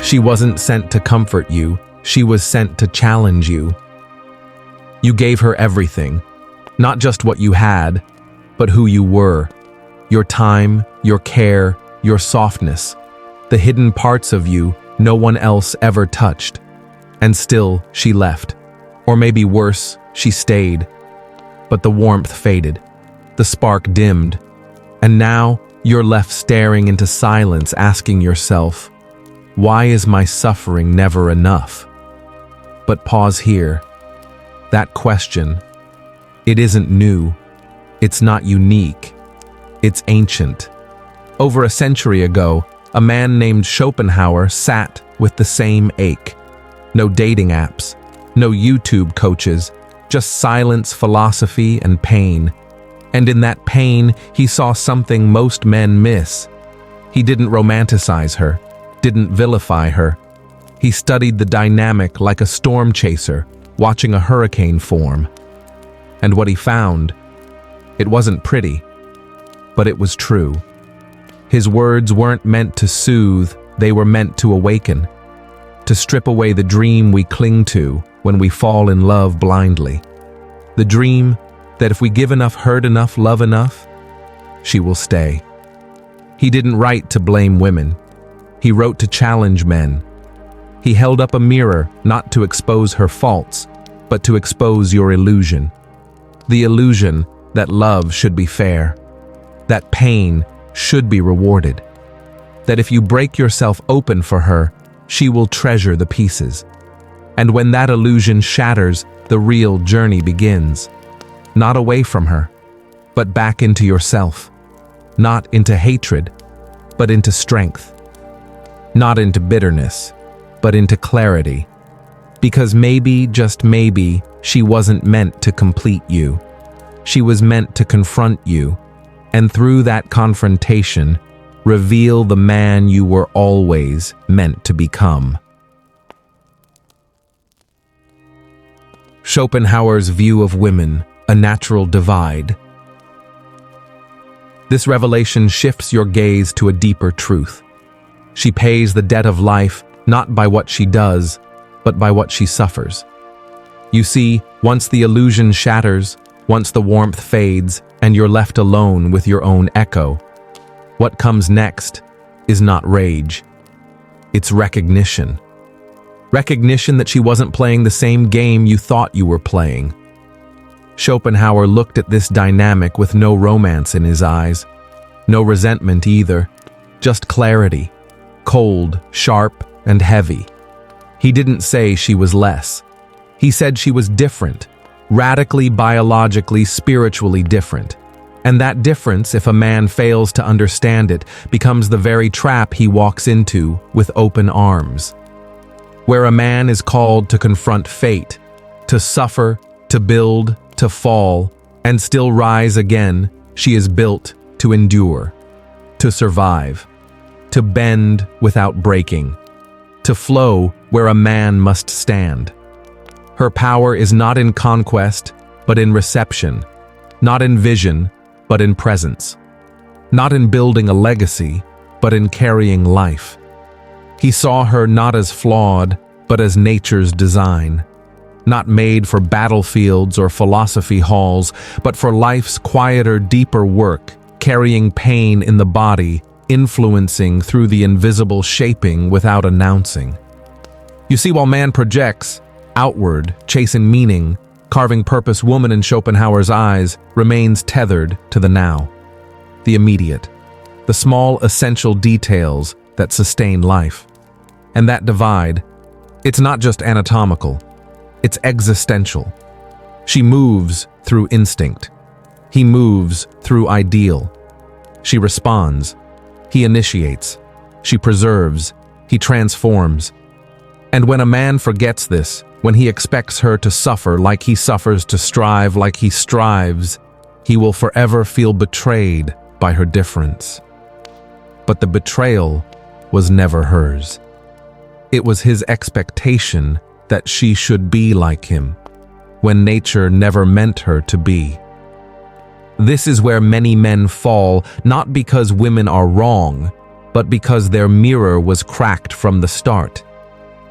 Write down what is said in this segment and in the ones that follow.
She wasn't sent to comfort you, she was sent to challenge you. You gave her everything, not just what you had, but who you were. Your time, your care, your softness, the hidden parts of you no one else ever touched. And still, she left. Or maybe worse, she stayed. But the warmth faded, the spark dimmed, and now you're left staring into silence, asking yourself, why is my suffering never enough? But pause here. That question, it isn't new. It's not unique. It's ancient. Over a century ago, a man named Schopenhauer sat with the same ache. No dating apps, no YouTube coaches, just silence, philosophy, and pain. And in that pain, he saw something most men miss. He didn't romanticize her, didn't vilify her. He studied the dynamic like a storm chaser, watching a hurricane form. And what he found, it wasn't pretty, but it was true. His words weren't meant to soothe, they were meant to awaken, to strip away the dream we cling to when we fall in love blindly. The dream that if we give enough, hurt enough, love enough, she will stay. He didn't write to blame women. He wrote to challenge men. He held up a mirror not to expose her faults, but to expose your illusion. The illusion that love should be fair, that pain should be rewarded, that if you break yourself open for her, she will treasure the pieces. And when that illusion shatters, the real journey begins. Not away from her, but back into yourself. Not into hatred, but into strength. Not into bitterness, but into clarity. Because maybe, just maybe, she wasn't meant to complete you. She was meant to confront you, and through that confrontation, reveal the man you were always meant to become. Schopenhauer's view of women, a natural divide. This revelation shifts your gaze to a deeper truth. She pays the debt of life not by what she does, but by what she suffers. You see, once the illusion shatters, once the warmth fades, and you're left alone with your own echo, what comes next is not rage. It's recognition. Recognition that she wasn't playing the same game you thought you were playing. Schopenhauer looked at this dynamic with no romance in his eyes, no resentment either, just clarity, cold, sharp, and heavy. He didn't say she was less. He said she was different, radically, biologically, spiritually different. And that difference, if a man fails to understand it, becomes the very trap he walks into with open arms. Where a man is called to confront fate, to suffer, to build, to fall, and still rise again, she is built to endure, to survive, to bend without breaking, to flow where a man must stand. Her power is not in conquest, but in reception, not in vision, but in presence, not in building a legacy, but in carrying life. He saw her not as flawed, but as nature's design, not made for battlefields or philosophy halls, but for life's quieter, deeper work, carrying pain in the body, influencing through the invisible shaping without announcing. You see, while man projects outward, chasing meaning, carving purpose, woman in Schopenhauer's eyes remains tethered to the now, the immediate, the small essential details that sustain life. And that divide, it's not just anatomical, it's existential. She moves through instinct. He moves through ideal. She responds. He initiates. She preserves. He transforms. And when a man forgets this, when he expects her to suffer like he suffers, to strive like he strives, he will forever feel betrayed by her difference. But the betrayal was never hers. It was his expectation that she should be like him, when nature never meant her to be. This is where many men fall, not because women are wrong, but because their mirror was cracked from the start,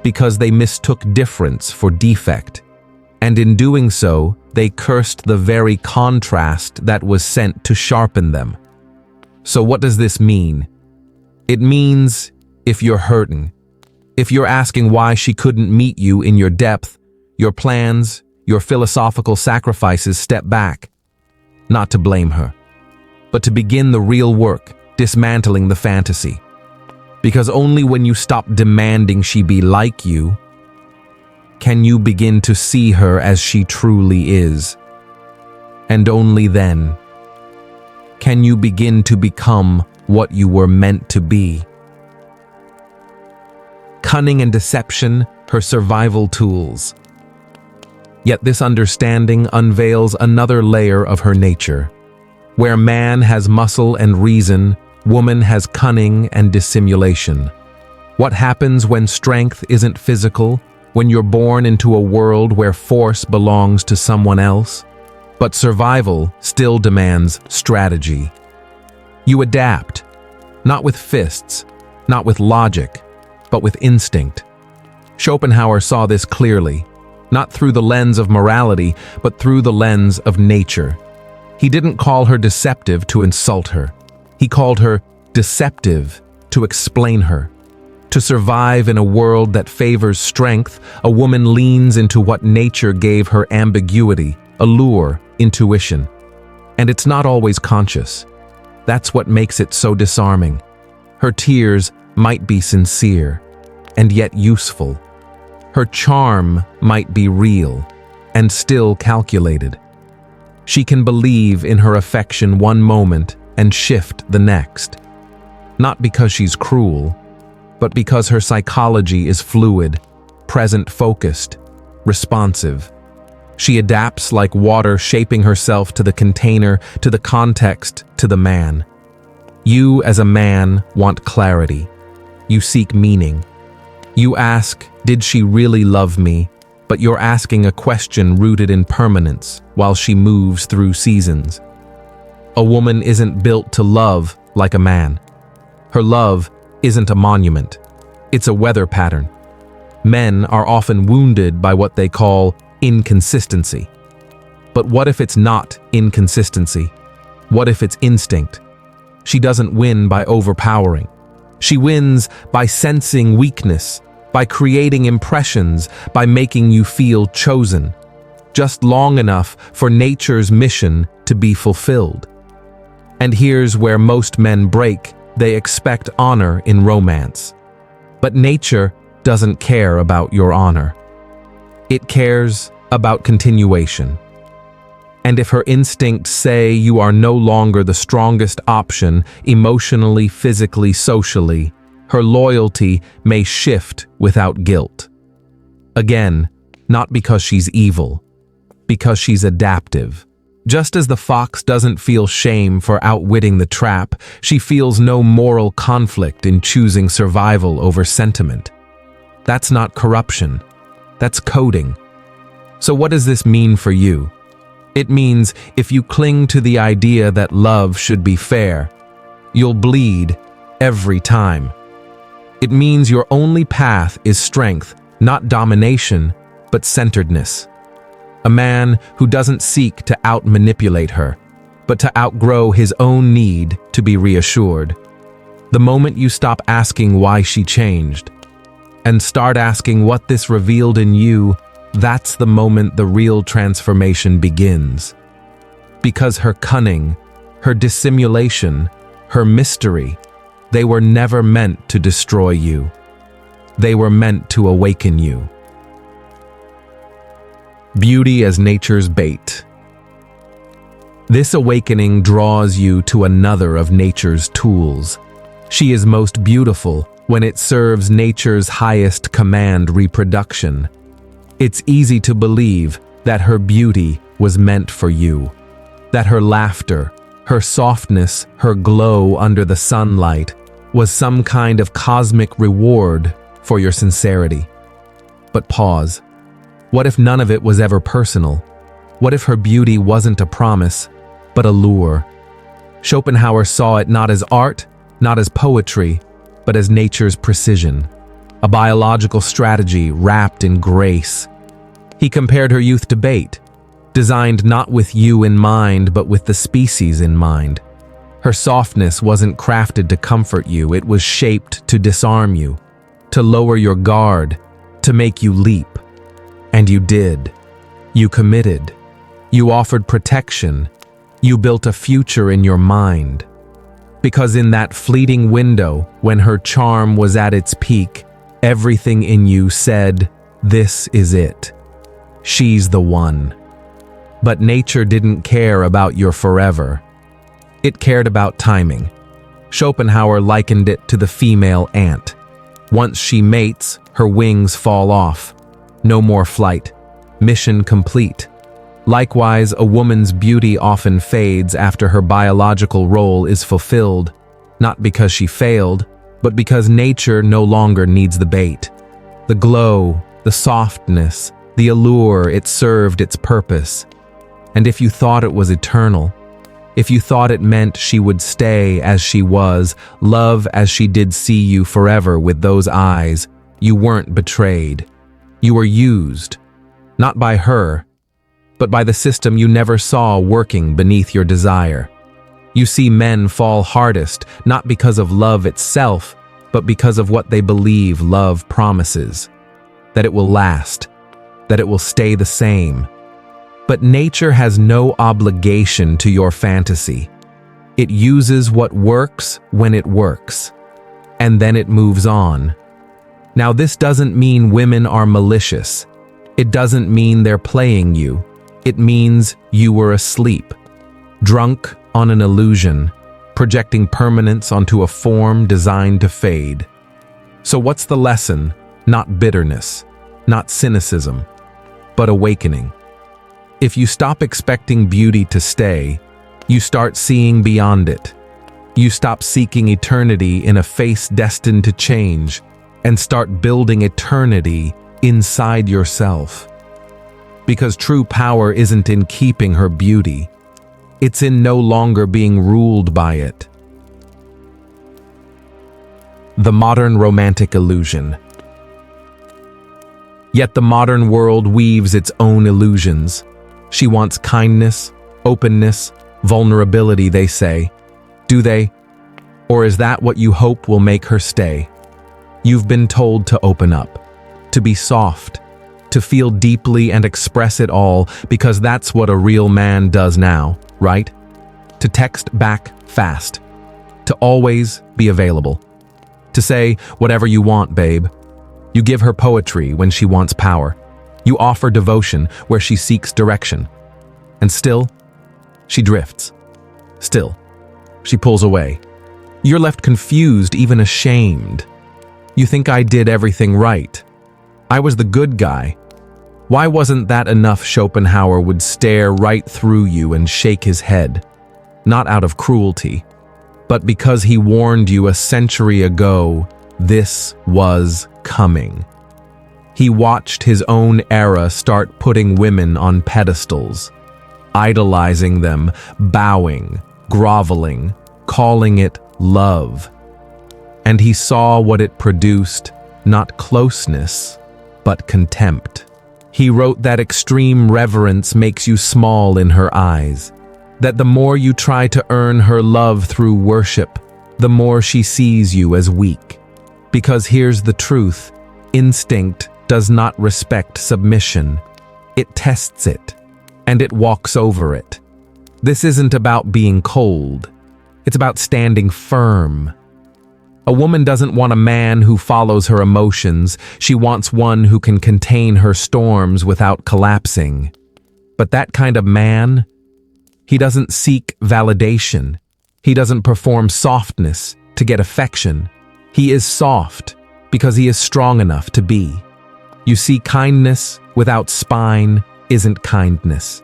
because they mistook difference for defect, and in doing so, they cursed the very contrast that was sent to sharpen them. So what does this mean? It means if you're hurting, if you're asking why she couldn't meet you in your depth, your plans, your philosophical sacrifices, step back. Not to blame her, but to begin the real work, dismantling the fantasy. Because only when you stop demanding she be like you, can you begin to see her as she truly is. And only then can you begin to become what you were meant to be. Cunning and deception, her survival tools. Yet this understanding unveils another layer of her nature. Where man has muscle and reason, woman has cunning and dissimulation. What happens when strength isn't physical, when you're born into a world where force belongs to someone else? But survival still demands strategy. You adapt, not with fists, not with logic, but with instinct. Schopenhauer saw this clearly, not through the lens of morality, but through the lens of nature. He didn't call her deceptive to insult her. He called her deceptive to explain her. To survive in a world that favors strength, a woman leans into what nature gave her: ambiguity, allure, intuition. And it's not always conscious. That's what makes it so disarming. Her tears might be sincere, and yet useful. Her charm might be real, and still calculated. She can believe in her affection one moment and shift the next. Not because she's cruel, but because her psychology is fluid, present-focused, responsive. She adapts like water, shaping herself to the container, to the context, to the man. You, as a man, want clarity. You seek meaning. You ask, did she really love me? But you're asking a question rooted in permanence while she moves through seasons. A woman isn't built to love like a man. Her love isn't a monument. It's a weather pattern. Men are often wounded by what they call inconsistency. But what if it's not inconsistency? What if it's instinct? She doesn't win by overpowering. She wins by sensing weakness, by creating impressions, by making you feel chosen, just long enough for nature's mission to be fulfilled. And here's where most men break. They expect honor in romance. But nature doesn't care about your honor. It cares about continuation. And if her instincts say you are no longer the strongest option, emotionally, physically, socially, her loyalty may shift without guilt. Again, not because she's evil, because she's adaptive. Just as the fox doesn't feel shame for outwitting the trap, she feels no moral conflict in choosing survival over sentiment. That's not corruption. That's coding. So what does this mean for you? It means if you cling to the idea that love should be fair, you'll bleed every time. It means your only path is strength, not domination, but centeredness. A man who doesn't seek to out-manipulate her, but to outgrow his own need to be reassured. The moment you stop asking why she changed, and start asking what this revealed in you, that's the moment the real transformation begins. Because her cunning, her dissimulation, her mystery, they were never meant to destroy you. They were meant to awaken you. Beauty as nature's bait. This awakening draws you to another of nature's tools. She is most beautiful when it serves nature's highest command, reproduction. It's easy to believe that her beauty was meant for you, that her laughter, her softness, her glow under the sunlight was some kind of cosmic reward for your sincerity. But pause. What if none of it was ever personal? What if her beauty wasn't a promise, but a lure? Schopenhauer saw it not as art, not as poetry, but as nature's precision, a biological strategy wrapped in grace. He compared her youth to bait, designed not with you in mind, but with the species in mind. Her softness wasn't crafted to comfort you, it was shaped to disarm you, to lower your guard, to make you leap. And you did. You committed. You offered protection. You built a future in your mind. Because in that fleeting window, when her charm was at its peak, everything in you said, "This is it. She's the one." But nature didn't care about your forever. It cared about timing. Schopenhauer likened it to the female ant. Once she mates, her wings fall off. No more flight. Mission complete. Likewise, a woman's beauty often fades after her biological role is fulfilled, not because she failed, but because nature no longer needs the bait. The glow, the softness, the allure, it served its purpose. And if you thought it was eternal, if you thought it meant she would stay as she was, love as she did see you forever with those eyes, you weren't betrayed. You were used, not by her, but by the system you never saw working beneath your desire. You see men fall hardest, not because of love itself, but because of what they believe love promises. That it will last, that it will stay the same. But nature has no obligation to your fantasy. It uses what works when it works, and then it moves on. Now, this doesn't mean women are malicious. It doesn't mean they're playing you. It means you were asleep, drunk on an illusion, projecting permanence onto a form designed to fade. So what's the lesson? Not bitterness, not cynicism, but awakening. If you stop expecting beauty to stay, you start seeing beyond it. You stop seeking eternity in a face destined to change, and start building eternity inside yourself. Because true power isn't in keeping her beauty. It's in no longer being ruled by it. The modern romantic illusion. Yet the modern world weaves its own illusions. She wants kindness, openness, vulnerability, they say. Do they? Or is that what you hope will make her stay? You've been told to open up, to be soft, to feel deeply and express it all, because that's what a real man does now, right? To text back fast, to always be available, to say whatever you want, babe. You give her poetry when she wants power. You offer devotion where she seeks direction. And still, she drifts. Still, she pulls away. You're left confused, even ashamed. You think I did everything right. I was the good guy. Why wasn't that enough? Schopenhauer would stare right through you and shake his head, not out of cruelty, but because he warned you a century ago this was coming. He watched his own era start putting women on pedestals, idolizing them, bowing, groveling, calling it love. And he saw what it produced, not closeness, but contempt. He wrote that extreme reverence makes you small in her eyes, that the more you try to earn her love through worship, the more she sees you as weak. Because here's the truth, instinct does not respect submission. It tests it, and it walks over it. This isn't about being cold. It's about standing firm. A woman doesn't want a man who follows her emotions. She wants one who can contain her storms without collapsing. But that kind of man, he doesn't seek validation. He doesn't perform softness to get affection. He is soft because he is strong enough to be. You see, kindness without spine isn't kindness.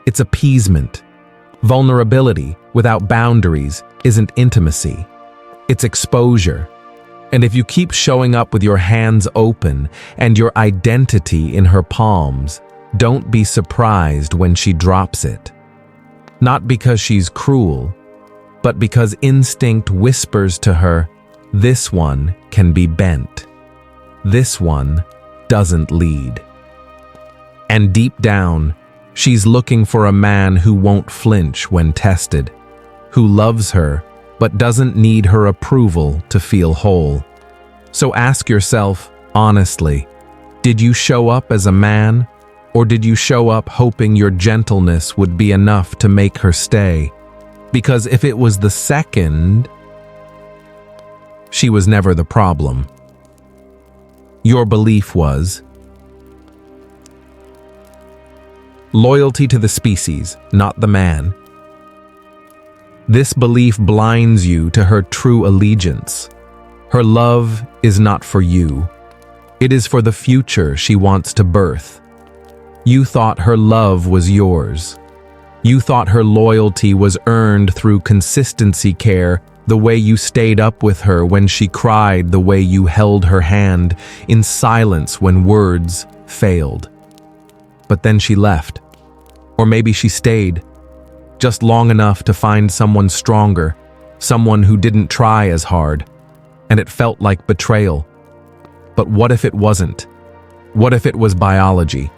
It's appeasement. Vulnerability without boundaries isn't intimacy. It's exposure. And if you keep showing up with your hands open and your identity in her palms, don't be surprised when she drops it. Not because she's cruel, but because instinct whispers to her, This one can be bent. This one doesn't lead. And deep down, she's looking for a man who won't flinch when tested, who loves her but doesn't need her approval to feel whole. So ask yourself, honestly, did you show up as a man, or did you show up hoping your gentleness would be enough to make her stay? Because if it was the second, she was never the problem. Your belief was loyalty to the species, not the man. This belief blinds you to her true allegiance. Her love is not for you. It is for the future she wants to birth. You thought her love was yours. You thought her loyalty was earned through consistency care, the way you stayed up with her when she cried, the way you held her hand in silence when words failed. But then she left. Or maybe she stayed, just long enough to find someone stronger, someone who didn't try as hard, and it felt like betrayal. But what if it wasn't? What if it was biology?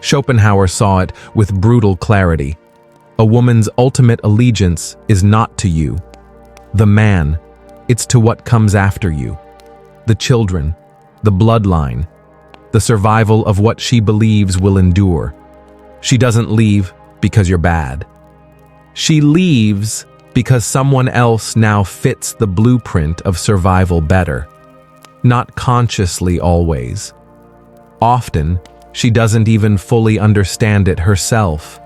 Schopenhauer saw it with brutal clarity. A woman's ultimate allegiance is not to you, the man, it's to what comes after you. The children, the bloodline, the survival of what she believes will endure. She doesn't leave because you're bad. She leaves because someone else now fits the blueprint of survival better. Not consciously always. Often, she doesn't even fully understand it herself.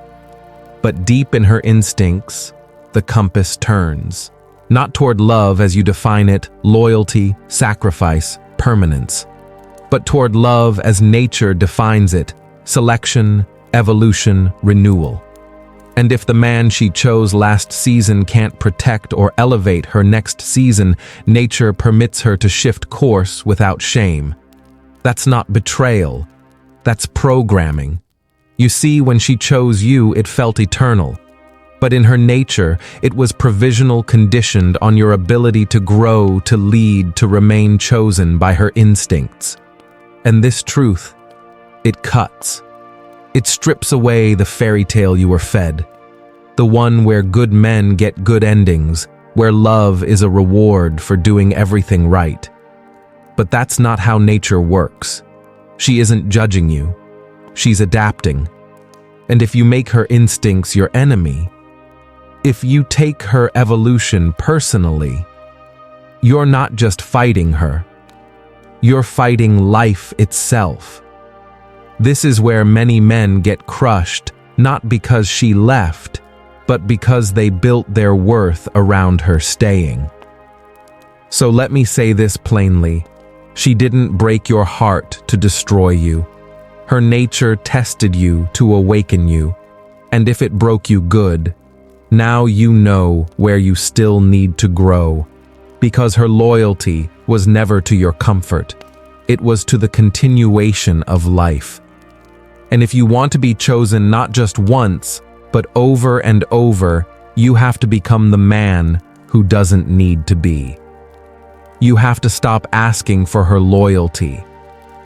But deep in her instincts, the compass turns. Not toward love as you define it, loyalty, sacrifice, permanence, but toward love as nature defines it, selection, evolution, renewal. And if the man she chose last season can't protect or elevate her next season, nature permits her to shift course without shame. That's not betrayal. That's programming. You see, when she chose you, it felt eternal. But in her nature, it was provisional, conditioned on your ability to grow, to lead, to remain chosen by her instincts. And this truth, it cuts. It strips away the fairy tale you were fed. The one where good men get good endings, where love is a reward for doing everything right. But that's not how nature works. She isn't judging you. She's adapting. And if you make her instincts your enemy, if you take her evolution personally, you're not just fighting her. You're fighting life itself. This is where many men get crushed, not because she left, but because they built their worth around her staying. So let me say this plainly. She didn't break your heart to destroy you. Her nature tested you to awaken you. And if it broke you good, now you know where you still need to grow. Because her loyalty was never to your comfort. It was to the continuation of life. And if you want to be chosen not just once, but over and over, you have to become the man who doesn't need to be. You have to stop asking for her loyalty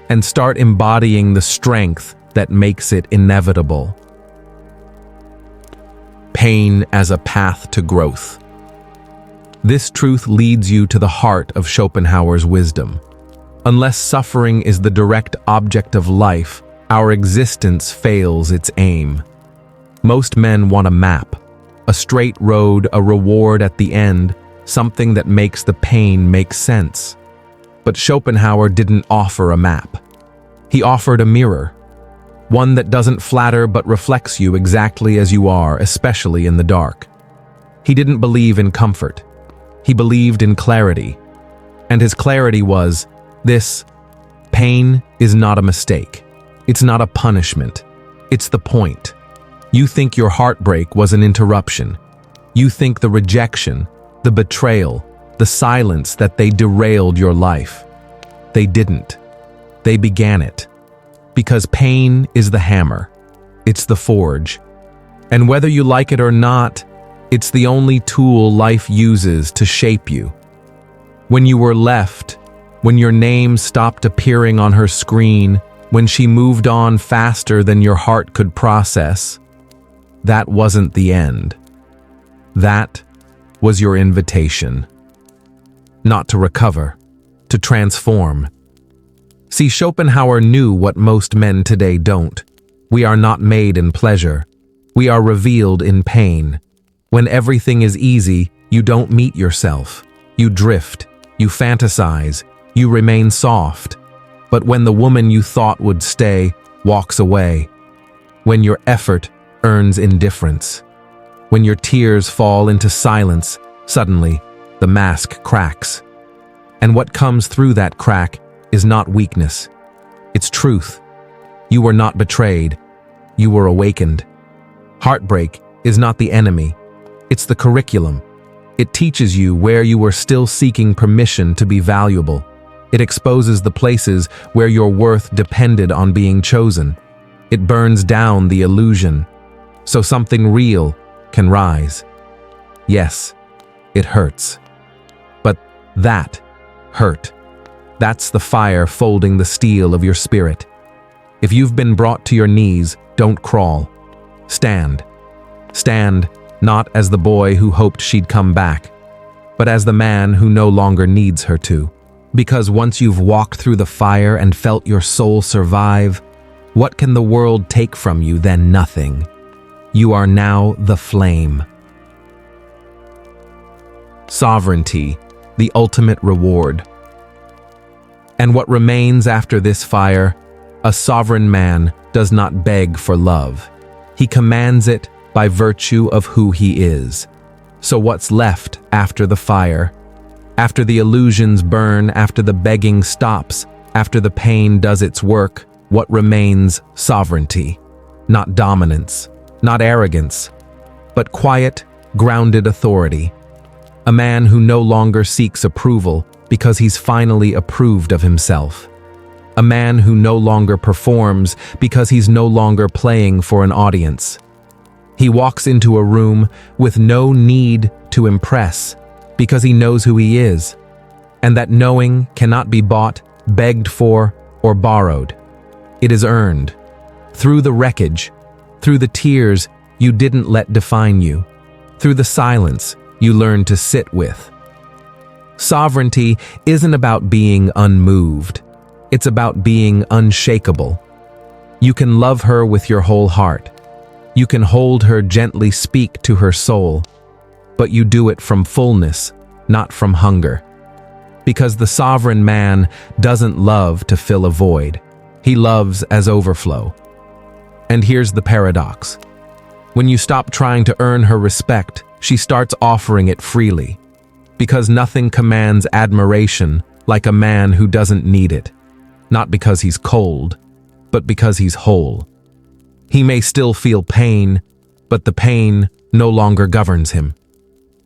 and start embodying the strength that makes it inevitable. Pain as a path to growth. This truth leads you to the heart of Schopenhauer's wisdom. Unless suffering is the direct object of life, our existence fails its aim. Most men want a map, a straight road, a reward at the end, something that makes the pain make sense. But Schopenhauer didn't offer a map. He offered a mirror, one that doesn't flatter but reflects you exactly as you are, especially in the dark. He didn't believe in comfort. He believed in clarity. And his clarity was, this pain is not a mistake. It's not a punishment. It's the point. You think your heartbreak was an interruption. You think the rejection, the betrayal, the silence that they derailed your life. They didn't. They began it. Because pain is the hammer. It's the forge. And whether you like it or not, it's the only tool life uses to shape you. When you were left, when your name stopped appearing on her screen, when she moved on faster than your heart could process, that wasn't the end. That was your invitation. Not to recover, to transform. See, Schopenhauer knew what most men today don't. We are not made in pleasure. We are revealed in pain. When everything is easy, you don't meet yourself. You drift, you fantasize, you remain soft. But when the woman you thought would stay walks away, when your effort earns indifference, when your tears fall into silence, suddenly the mask cracks. And what comes through that crack is not weakness. It's truth. You were not betrayed. You were awakened. Heartbreak is not the enemy. It's the curriculum. It teaches you where you were still seeking permission to be valuable. It exposes the places where your worth depended on being chosen. It burns down the illusion, so something real can rise. Yes, it hurts. But that hurt, that's the fire folding the steel of your spirit. If you've been brought to your knees, don't crawl. Stand. Stand not as the boy who hoped she'd come back, but as the man who no longer needs her to. Because once you've walked through the fire and felt your soul survive, what can the world take from you then? Nothing. You are now the flame. Sovereignty, the ultimate reward. And what remains after this fire? A sovereign man does not beg for love. He commands it by virtue of who he is. So what's left after the fire? After the illusions burn, after the begging stops, after the pain does its work, what remains? Sovereignty. Not dominance, not arrogance, but quiet, grounded authority. A man who no longer seeks approval because he's finally approved of himself. A man who no longer performs because he's no longer playing for an audience. He walks into a room with no need to impress because he knows who he is, and that knowing cannot be bought, begged for, or borrowed. It is earned. Through the wreckage, through the tears you didn't let define you, through the silence you learned to sit with. Sovereignty isn't about being unmoved. It's about being unshakable. You can love her with your whole heart. You can hold her, gently speak to her soul, but you do it from fullness, not from hunger. Because the sovereign man doesn't love to fill a void. He loves as overflow. And here's the paradox. When you stop trying to earn her respect, she starts offering it freely. Because nothing commands admiration like a man who doesn't need it. Not because he's cold, but because he's whole. He may still feel pain, but the pain no longer governs him.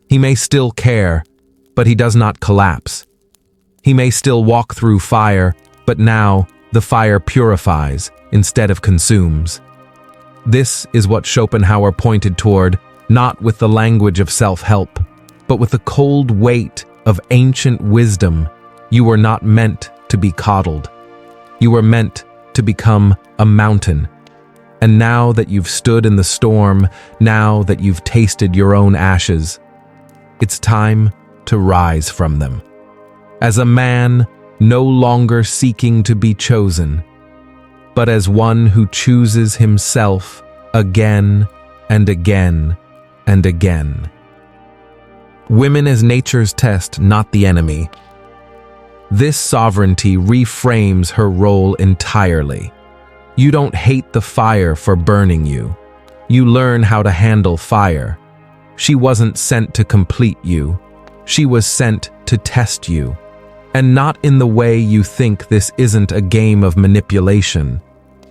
He may still care, but he does not collapse. He may still walk through fire, but now the fire purifies instead of consumes. This is what Schopenhauer pointed toward, not with the language of self-help, but with the cold weight of ancient wisdom. You were not meant to be coddled. You were meant to become a mountain. And now that you've stood in the storm, now that you've tasted your own ashes, it's time to rise from them. As a man no longer seeking to be chosen, but as one who chooses himself again and again and again. Women as nature's test, not the enemy. This sovereignty reframes her role entirely. You don't hate the fire for burning you. You learn how to handle fire. She wasn't sent to complete you. She was sent to test you. And not in the way you think. This isn't a game of manipulation.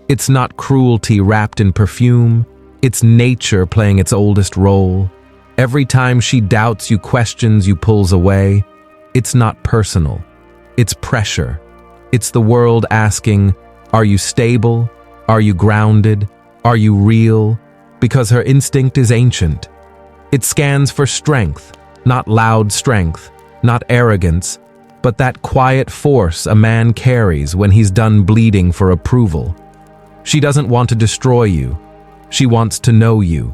It's not cruelty wrapped in perfume. It's nature playing its oldest role. Every time she doubts you, questions you, pulls away, it's not personal. It's pressure. It's the world asking, are you stable? Are you grounded? Are you real? Because her instinct is ancient. It scans for strength, not loud strength, not arrogance, but that quiet force a man carries when he's done bleeding for approval. She doesn't want to destroy you. She wants to know you,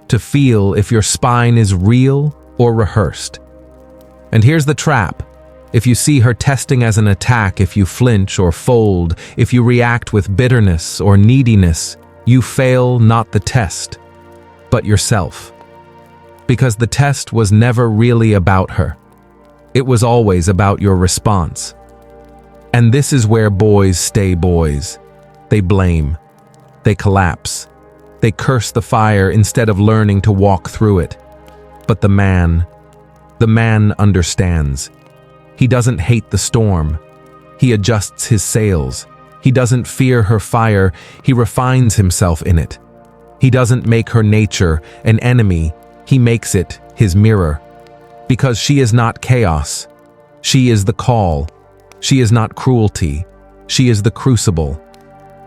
to feel if your spine is real or rehearsed. And here's the trap. If you see her testing as an attack, if you flinch or fold, if you react with bitterness or neediness, you fail not the test, but yourself. Because the test was never really about her. It was always about your response. And this is where boys stay boys. They blame. They collapse. They curse the fire instead of learning to walk through it. But the man understands. He doesn't hate the storm. He adjusts his sails. He doesn't fear her fire. He refines himself in it. He doesn't make her nature an enemy. He makes it his mirror. Because she is not chaos. She is the call. She is not cruelty. She is the crucible.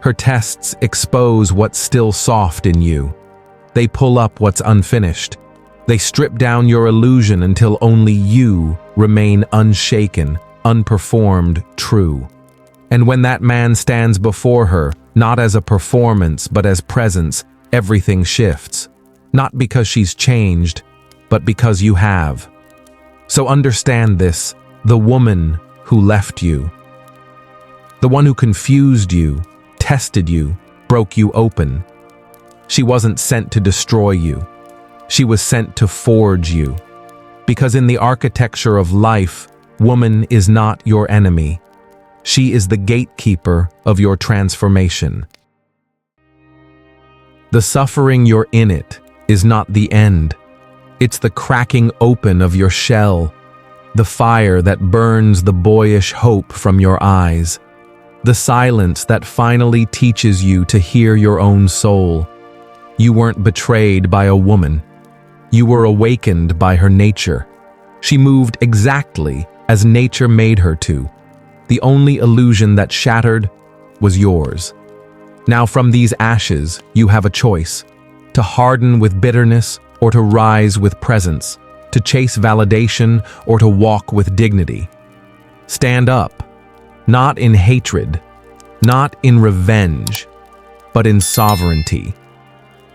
Her tests expose what's still soft in you. They pull up what's unfinished. They strip down your illusion until only you remain unshaken, unperformed, true. And when that man stands before her, not as a performance but as presence, everything shifts. Not because she's changed, but because you have. So understand this, the woman who left you, the one who confused you, tested you, broke you open. She wasn't sent to destroy you. She was sent to forge you. Because in the architecture of life, woman is not your enemy. She is the gatekeeper of your transformation. The suffering you're in it is not the end. It's the cracking open of your shell, the fire that burns the boyish hope from your eyes, the silence that finally teaches you to hear your own soul. You weren't betrayed by a woman. You were awakened by her nature. She moved exactly as nature made her to. The only illusion that shattered was yours. Now from these ashes, you have a choice: to harden with bitterness or to rise with presence, to chase validation or to walk with dignity. Stand up, not in hatred, not in revenge, but in sovereignty.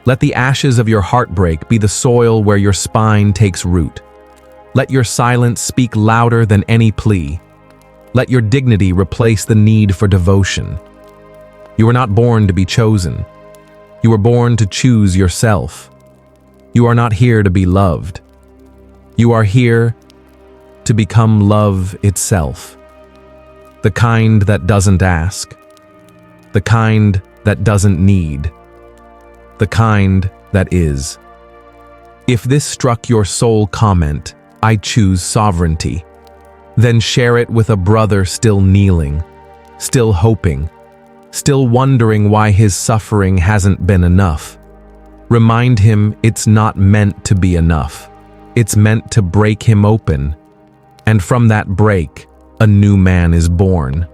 Let the ashes of your heartbreak be the soil where your spine takes root. Let your silence speak louder than any plea. Let your dignity replace the need for devotion. You were not born to be chosen. You were born to choose yourself. You are not here to be loved. You are here to become love itself. The kind that doesn't ask. The kind that doesn't need. The kind that is. If this struck your soul, comment, "I choose sovereignty." Then share it with a brother still kneeling, still hoping, still wondering why his suffering hasn't been enough. Remind him it's not meant to be enough. It's meant to break him open. And from that break, a new man is born.